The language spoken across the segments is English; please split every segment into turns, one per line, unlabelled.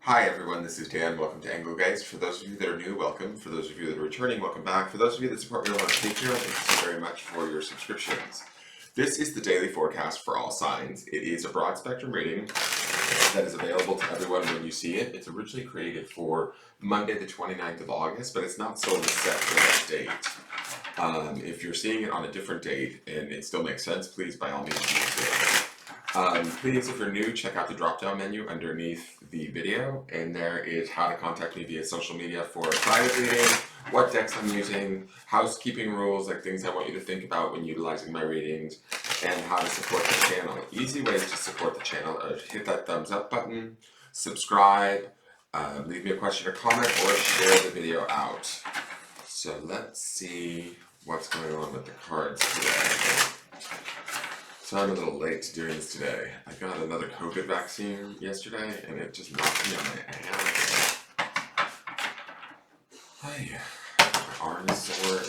Hi everyone, this is Dan. Welcome to Engelgeist. For those of you that are new, welcome. For those of you that are returning, welcome back. For those of you that support me on Patreon, thank you very much for your subscriptions. This is the daily forecast for all signs. It is a broad spectrum reading that is available to everyone when you see it. It's originally created for Monday the 29th of August, but it's not solely set for that date. If you're seeing it on a different date and it still makes sense, please by all means use it. Please, if you're new, check out the drop-down menu underneath the video, and there is how to contact me via social media for a private reading, what decks I'm using, housekeeping rules, like things I want you to think about when utilizing my readings, and how to support the channel. Easy ways to support the channel are to hit that thumbs up button, subscribe, leave me a question or comment, or share the video out. So let's see what's going on with the cards today. So I'm a little late to doing this today. I got another COVID vaccine yesterday, and it just knocked me on my ass. Hi. My arm is sore.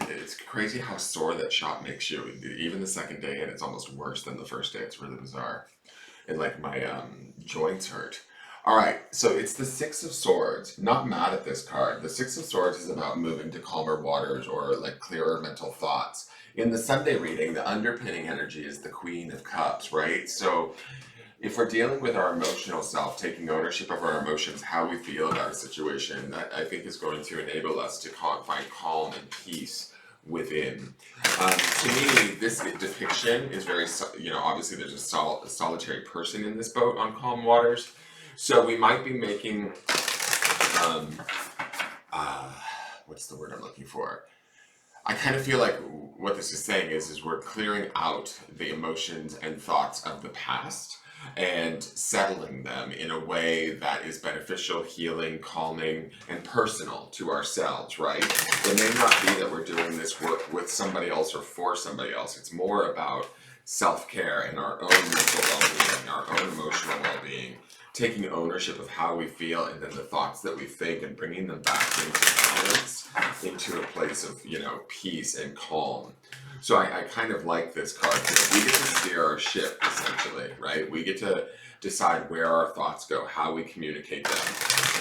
It's crazy how sore that shot makes you. Even the second day, and it's almost worse than the first day. It's really bizarre. And like my joints hurt. All right, so it's the Six of Swords. Not mad at this card. The Six of Swords is about moving to calmer waters or like clearer mental thoughts. In the Sunday reading, the underpinning energy is the Queen of Cups, right? So if we're dealing with our emotional self, taking ownership of our emotions, how we feel about a situation, that I think is going to enable us to find calm and peace within. To me, this depiction is very, obviously there's a solitary person in this boat on calm waters. So we might be making, what's the word I'm looking for? I kind of feel like what this is saying is we're clearing out the emotions and thoughts of the past and settling them in a way that is beneficial, healing, calming, and personal to ourselves, right? It may not be that we're doing this work with somebody else or for somebody else. It's more about self-care and our own mental well-being, our own emotional well-being, taking ownership of how we feel and then the thoughts that we think and bringing them back into balance, into a place of, peace and calm. So I kind of like this card because we get to steer our ship, essentially, right? We get to decide where our thoughts go, how we communicate them,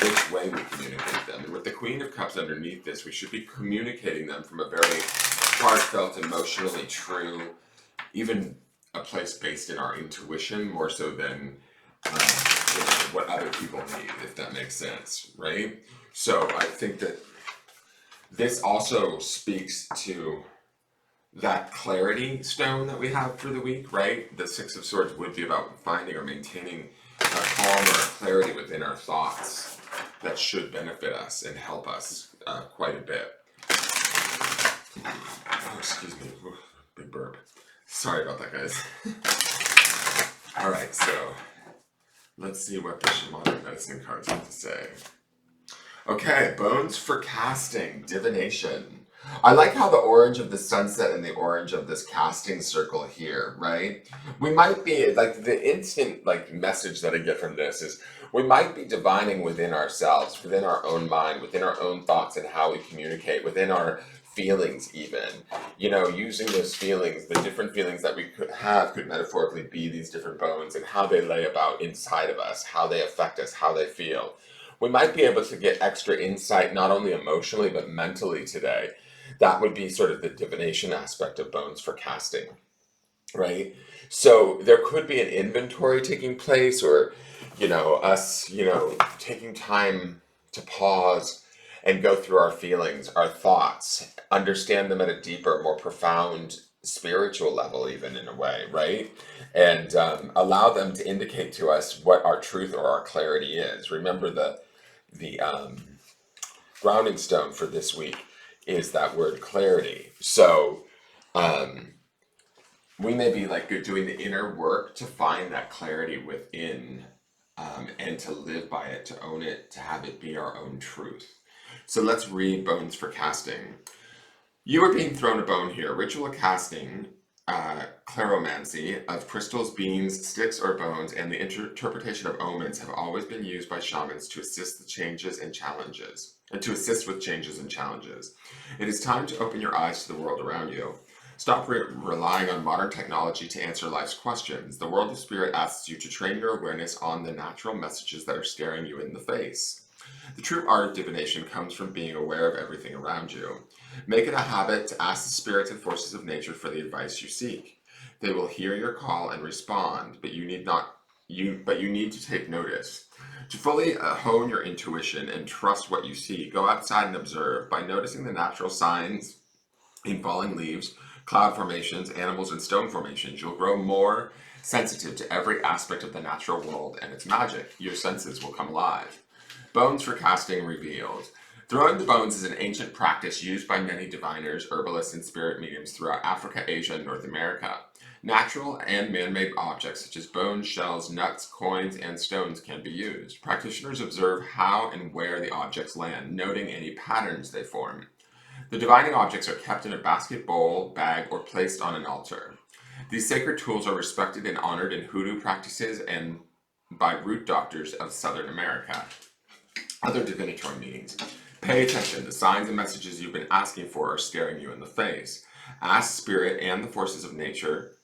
which way we communicate them. And with the Queen of Cups underneath this, we should be communicating them from a very heartfelt, emotionally true, even a place based in our intuition more so than what other people need, if that makes sense, right? So I think that this also speaks to that clarity stone that we have for the week, right? The Six of Swords would be about finding or maintaining a calm or a clarity within our thoughts that should benefit us and help us quite a bit. Oh, excuse me. Ooh, big burp. Sorry about that, guys. All right, so let's see what the Shamanic medicine cards have to say. Okay, bones for casting, divination. I like how the orange of the sunset and the orange of this casting circle here, right? We might be, like, the instant, message that I get from this is we might be divining within ourselves, within our own mind, within our own thoughts and how we communicate, within our feelings even. Using those feelings, the different feelings that we could metaphorically be these different bones and how they lay about inside of us, how they affect us, how they feel. We might be able to get extra insight, not only emotionally, but mentally today. That would be sort of the divination aspect of bones for casting, right? So there could be an inventory taking place or, us, taking time to pause and go through our feelings, our thoughts, understand them at a deeper, more profound spiritual level, even in a way, right? And allow them to indicate to us what our truth or our clarity is. Remember the grounding stone for this week is that word clarity. So we may be doing the inner work to find that clarity within and to live by it, to own it, to have it be our own truth. So let's read bones for casting. You are being thrown a bone here. Ritual casting, claromancy of crystals, beans, sticks, or bones, and the interpretation of omens have always been used by shamans to assist with changes and challenges. It is time to open your eyes to the world around you. Stop relying on modern technology to answer life's questions. The world of spirit asks you to train your awareness on the natural messages that are staring you in the face. The true art of divination comes from being aware of everything around you. Make it a habit to ask the spirits and forces of nature for the advice you seek. They will hear your call and respond, but you need to take notice. To fully hone your intuition and trust what you see, go outside and observe. By noticing the natural signs in falling leaves, cloud formations, animals, and stone formations, you'll grow more sensitive to every aspect of the natural world and its magic. Your senses will come alive. Bones for casting revealed. Throwing the bones is an ancient practice used by many diviners, herbalists, and spirit mediums throughout Africa, Asia, and North America. Natural and man-made objects such as bones, shells, nuts, coins, and stones can be used. Practitioners observe how and where the objects land, noting any patterns they form. The divining objects are kept in a basket, bowl, bag, or placed on an altar. These sacred tools are respected and honored in hoodoo practices and by root doctors of Southern America. Other divinatory meanings. Pay attention. The signs and messages you've been asking for are staring you in the face. Ask spirit and the forces of nature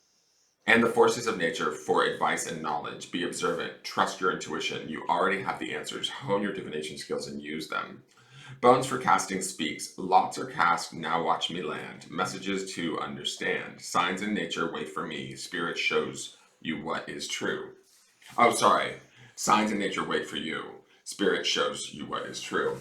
for advice and knowledge. Be observant. Trust your intuition. You already have the answers. Hone your divination skills and use them. Bones for casting speaks. Lots are cast, now watch me land. Messages to understand. Signs in nature, wait for me. Spirit shows you what is true. Oh, sorry. Signs in nature, wait for you. Spirit shows you what is true.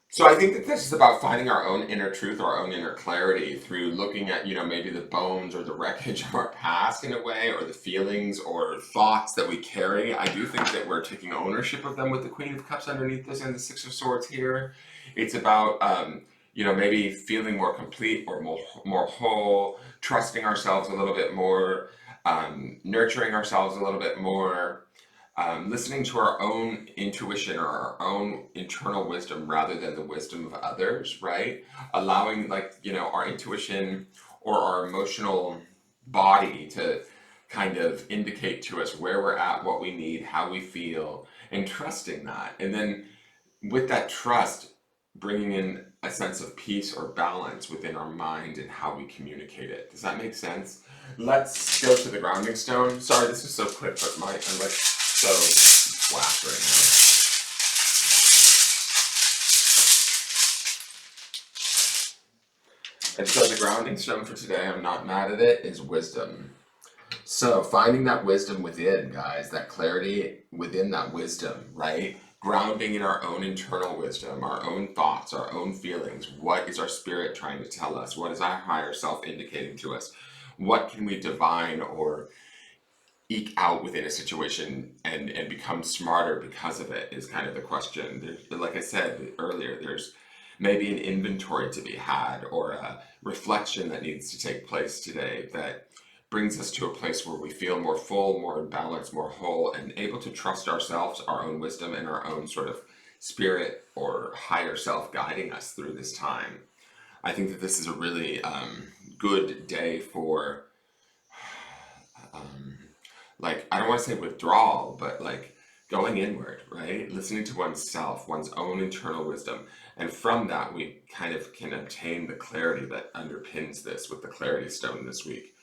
So I think that this is about finding our own inner truth, our own inner clarity through looking at, maybe the bones or the wreckage of our past in a way, or the feelings or thoughts that we carry. I do think that we're taking ownership of them with the Queen of Cups underneath this and the Six of Swords here. It's about, maybe feeling more complete or more whole, trusting ourselves a little bit more, nurturing ourselves a little bit more. Listening to our own intuition or our own internal wisdom rather than the wisdom of others, right? Allowing our intuition or our emotional body to kind of indicate to us where we're at, what we need, how we feel, and trusting that. And then with that trust, bringing in a sense of peace or balance within our mind and how we communicate it. Does that make sense? Let's go to the grounding stone. Sorry, this is so quick, but I'm so flash right now. And so the grounding stone for today, I'm not mad at it, is wisdom. So finding that wisdom within, guys, that clarity within that wisdom, right? Grounding in our own internal wisdom, our own thoughts, our own feelings. What is our spirit trying to tell us? What is our higher self indicating to us? What can we divine or eke out within a situation and become smarter because of it is kind of the question. Like I said earlier, there's maybe an inventory to be had or a reflection that needs to take place today that brings us to a place where we feel more full, more in balance, more whole, and able to trust ourselves, our own wisdom, and our own sort of spirit or higher self guiding us through this time. I think that this is a really good day for I don't want to say withdrawal, but going inward, right? Listening to oneself, one's own internal wisdom. And from that, we kind of can obtain the clarity that underpins this with the clarity stone this week.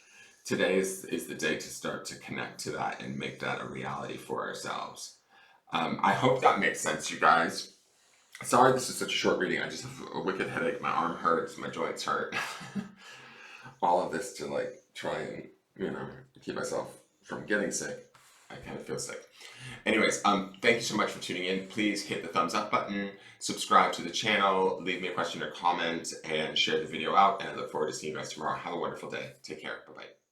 Today is the day to start to connect to that and make that a reality for ourselves. I hope that makes sense, you guys. Sorry this is such a short reading. I just have a wicked headache. My arm hurts. My joints hurt. All of this to try and, keep myself from getting sick. I kind of feel sick. Anyways, thank you so much for tuning in. Please hit the thumbs up button, subscribe to the channel, leave me a question or comment, and share the video out. And I look forward to seeing you guys tomorrow. Have a wonderful day. Take care. Bye-bye.